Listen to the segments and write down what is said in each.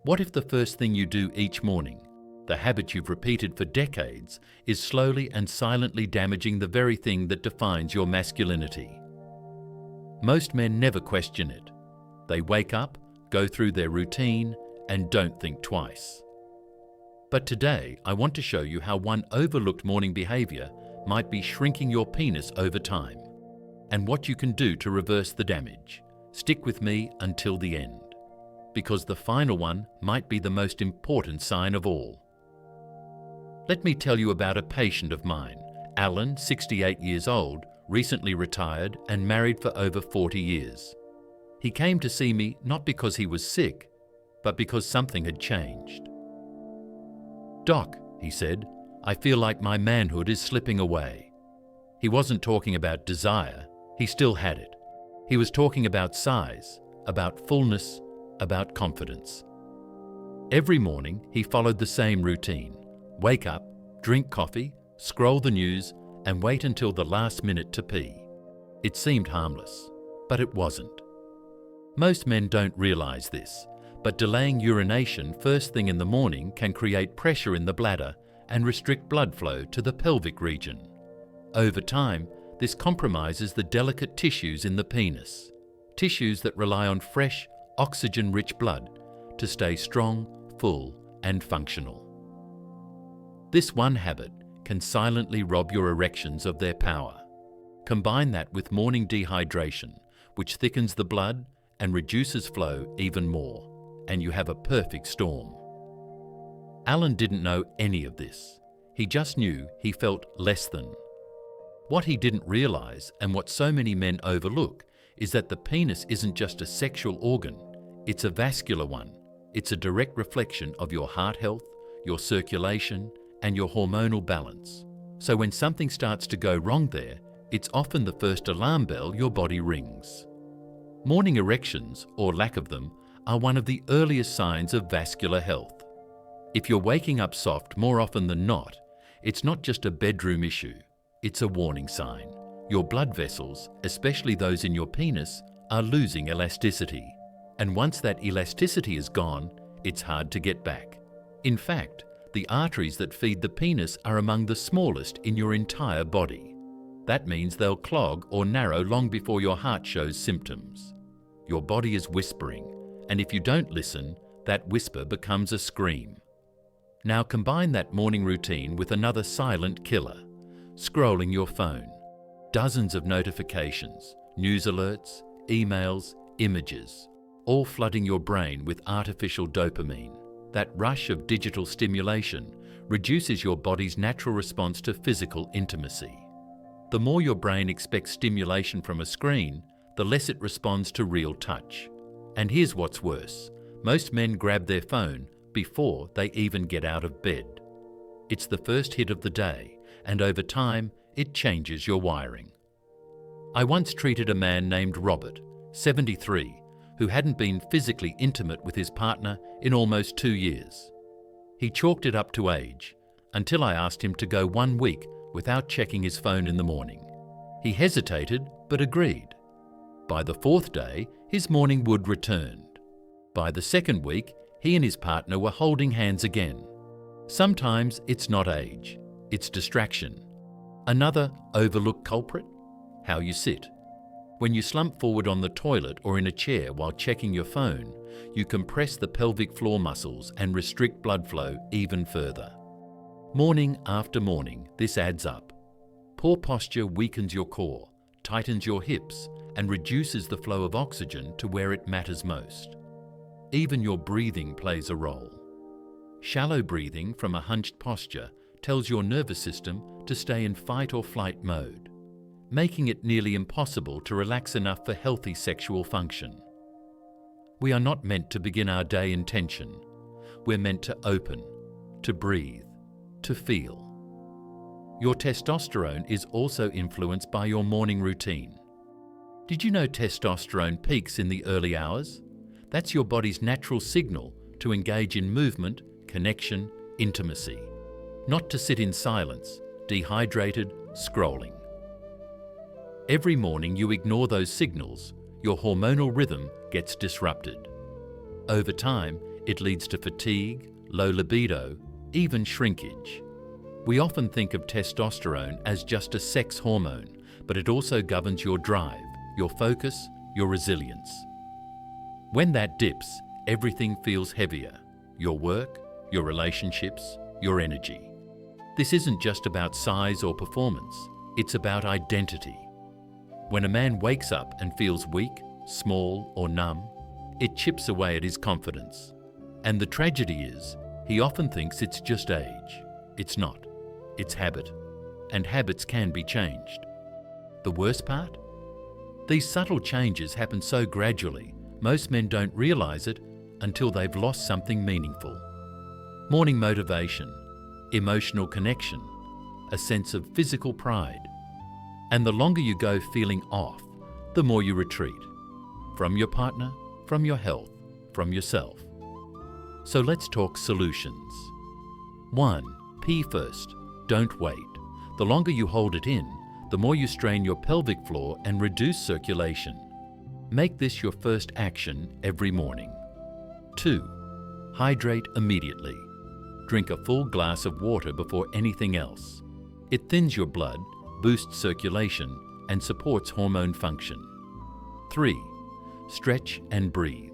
What if the first thing you do each morning, the habit you've repeated for decades, is slowly and silently damaging the very thing that defines your masculinity? Most men never question it. They wake up, go through their routine, and don't think twice. But today, I want to show you how one overlooked morning behavior might be shrinking your penis over time, and what you can do to reverse the damage. Stick with me until the end, because the final one might be the most important sign of all. Let me tell you about a patient of mine, Alan, 68 years old, recently retired and married for over 40 years. He came to see me not because he was sick, but because something had changed. "Doc," he said, "I feel like my manhood is slipping away." He wasn't talking about desire, he still had it. He was talking about size, about fullness, about confidence. Every morning he followed the same routine: wake up, drink coffee, scroll the news, and wait until the last minute to pee. It seemed harmless, but it wasn't. Most men don't realize this, but delaying urination first thing in the morning can create pressure in the bladder and restrict blood flow to the pelvic region. Over time, this compromises the delicate tissues in the penis, tissues that rely on fresh, oxygen-rich blood to stay strong, full, and functional. This one habit can silently rob your erections of their power. Combine that with morning dehydration, which thickens the blood and reduces flow even more, and you have a perfect storm. Alan didn't know any of this. He just knew he felt less than. What he didn't realize, and what so many men overlook, is that the penis isn't just a sexual organ, it's a vascular one. It's a direct reflection of your heart health, your circulation, and your hormonal balance. So when something starts to go wrong there, it's often the first alarm bell your body rings. Morning erections, or lack of them, are one of the earliest signs of vascular health. If you're waking up soft more often than not, it's not just a bedroom issue, it's a warning sign. Your blood vessels, especially those in your penis, are losing elasticity. And once that elasticity is gone, it's hard to get back. In fact, the arteries that feed the penis are among the smallest in your entire body. That means they'll clog or narrow long before your heart shows symptoms. Your body is whispering, and if you don't listen, that whisper becomes a scream. Now combine that morning routine with another silent killer: scrolling your phone. Dozens of notifications, news alerts, emails, images, all flooding your brain with artificial dopamine. That rush of digital stimulation reduces your body's natural response to physical intimacy. The more your brain expects stimulation from a screen, the less it responds to real touch. And here's what's worse: most men grab their phone before they even get out of bed. It's the first hit of the day, and over time, it changes your wiring. I once treated a man named Robert, 73, who hadn't been physically intimate with his partner in almost 2 years. He chalked it up to age, until I asked him to go 1 week without checking his phone in the morning. He hesitated, but agreed. By the 4th day, his morning wood returned. By the 2nd week, he and his partner were holding hands again. Sometimes it's not age, it's distraction. Another overlooked culprit? How you sit. When you slump forward on the toilet or in a chair while checking your phone, you compress the pelvic floor muscles and restrict blood flow even further. Morning after morning, this adds up. Poor posture weakens your core, tightens your hips, and reduces the flow of oxygen to where it matters most. Even your breathing plays a role. Shallow breathing from a hunched posture tells your nervous system to stay in fight or flight mode, making it nearly impossible to relax enough for healthy sexual function. We are not meant to begin our day in tension. We're meant to open, to breathe, to feel. Your testosterone is also influenced by your morning routine. Did you know testosterone peaks in the early hours? That's your body's natural signal to engage in movement, connection, intimacy, not to sit in silence, dehydrated, scrolling. Every morning you ignore those signals, your hormonal rhythm gets disrupted. Over time, It leads to fatigue, low libido, even shrinkage. We often think of testosterone as just a sex hormone, but it also governs your drive, your focus, your resilience. When that dips, everything feels heavier. Your work, your relationships, your energy. This isn't just about size or performance, it's about identity. When a man wakes up and feels weak, small, or numb, it chips away at his confidence. And the tragedy is, he often thinks it's just age. It's not. It's habit. And habits can be changed. The worst part? These subtle changes happen so gradually, most men don't realize it until they've lost something meaningful. Morning motivation, emotional connection, a sense of physical pride. And the longer you go feeling off, the more you retreat. From your partner, from your health, from yourself. So let's talk solutions. 1. Pee first. Don't wait. The longer you hold it in, the more you strain your pelvic floor and reduce circulation. Make this your first action every morning. 2. Hydrate immediately. Drink a full glass of water before anything else. It thins your blood, boosts circulation, and supports hormone function. 3. Stretch and breathe.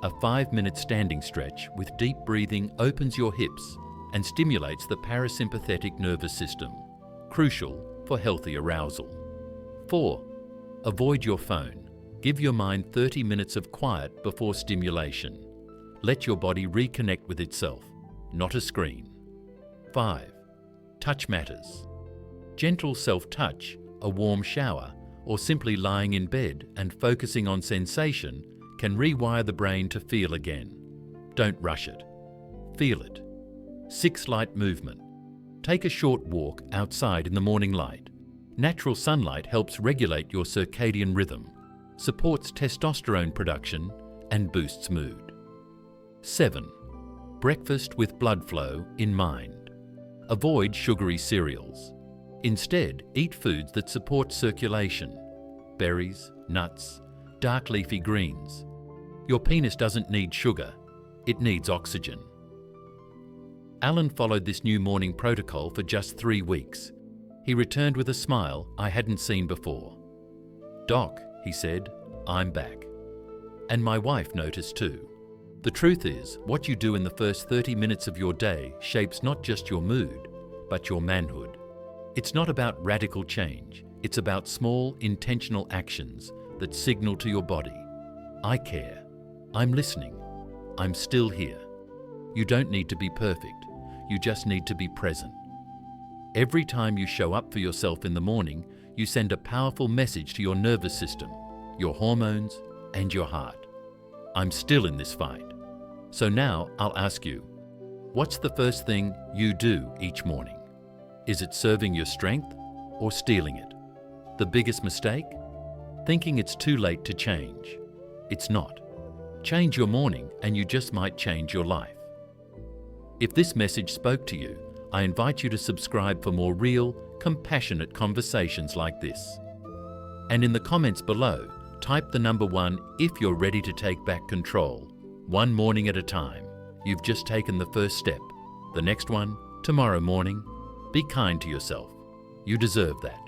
A 5-minute standing stretch with deep breathing opens your hips and stimulates the parasympathetic nervous system, crucial for healthy arousal. 4. Avoid your phone. Give your mind 30 minutes of quiet before stimulation. Let your body reconnect with itself, not a screen. 5. Touch matters. Gentle self-touch, a warm shower, or simply lying in bed and focusing on sensation can rewire the brain to feel again. Don't rush it. Feel it. 6. Light movement. Take a short walk outside in the morning light. Natural sunlight helps regulate your circadian rhythm, supports testosterone production, and boosts mood. 7. Breakfast with blood flow in mind. Avoid sugary cereals. Instead, eat foods that support circulation. Berries, nuts, dark leafy greens. Your penis doesn't need sugar, it needs oxygen. Alan followed this new morning protocol for just 3 weeks. He returned with a smile I hadn't seen before. "Doc," he said, "I'm back." And my wife noticed too. The truth is, what you do in the first 30 minutes of your day shapes not just your mood, but your manhood. It's not about radical change. It's about small, intentional actions that signal to your body, "I care. I'm listening. I'm still here." You don't need to be perfect. You just need to be present. Every time you show up for yourself in the morning, you send a powerful message to your nervous system, your hormones, and your heart. I'm still in this fight. So now I'll ask you, what's the first thing you do each morning? Is it serving your strength or stealing it? The biggest mistake? Thinking it's too late to change. It's not. Change your morning and you just might change your life. If this message spoke to you, I invite you to subscribe for more real, compassionate conversations like this. And in the comments below, type the number 1 if you're ready to take back control. One morning at a time. You've just taken the first step. The next one, tomorrow morning. Be kind to yourself. You deserve that.